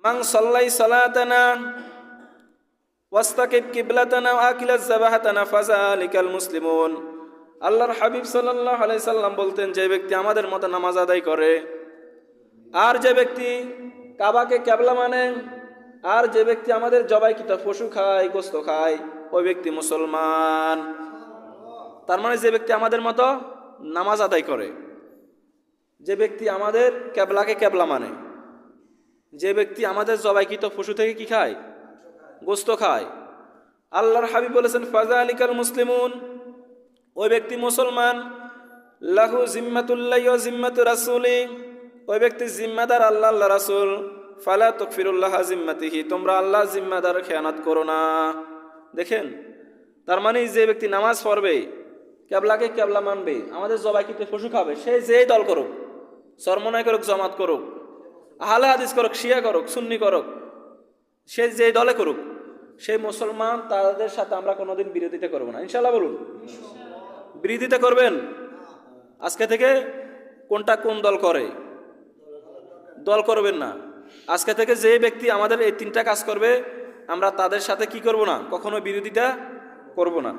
মান সাল্লাই সালাতানা ওয়াস্তাকিব কিবলাতানা ওয়া আকিলাজ যাবাহাতানা ফাযালিকাল মুসলিমুন। আল্লাহর হাবিব সাল্লাল্লাহু আলাইহি সাল্লাম বলতেন, যে ব্যক্তি আমাদের মতো নামাজ আদায় করে, আর যে ব্যক্তি কাবাকে কিবলা মানে, আর যে ব্যক্তি আমাদের জবাইকৃত পশু খায়, গোশত খায়, ওই ব্যক্তি মুসলমান। তার মানে যে ব্যক্তি আমাদের মতো নামাজ আদায় করে, যে ব্যক্তি আমাদের কেবলাকে কেবলা মানে, যে ব্যক্তি আমাদের জবাইকৃত পশু থেকে কি খায়, গোশত খায়, আল্লাহর হাবিব বলেছেন ফাযালিকাল মুসলিমুন, ওই ব্যক্তি মুসলমান। লাহু জিম্মাতুল্লাহি ওয়া জিম্মাতু রাসূলি, ওই ব্যক্তি জিম্মাদার আল্লাহ, আল্লাহ রাসূল। ফালা তুকফিরুল্লাহ জিম্মাতিহি, তোমরা আল্লাহ জিম্মাদার খেয়ানত করো না। দেখেন, তার মানে যে ব্যক্তি নামাজ পড়বে, কেবলাকে কেবলা মানবে, আমাদের জবাইকৃত পশু খাবে, সে যেই দল করুক, চরমনাই করুক, জামাত করুক, আহলে হাদিস করুক, শিয়া করুক, সুন্নি করুক, সে যেই দলে করুক, সেই মুসলমান। তাদের সাথে আমরা কোনোদিন বিরোধিতা করব না, ইনশাআল্লাহ। বলুন, বিরোধিতা করবেন? আজকে থেকে কোনটা কোন দল করে, দল করবেন না। আজকে থেকে যে ব্যক্তি আমাদের এই তিনটা কাজ করবে, আমরা তাদের সাথে কি করব না, কখনো বিরোধিতা করব না।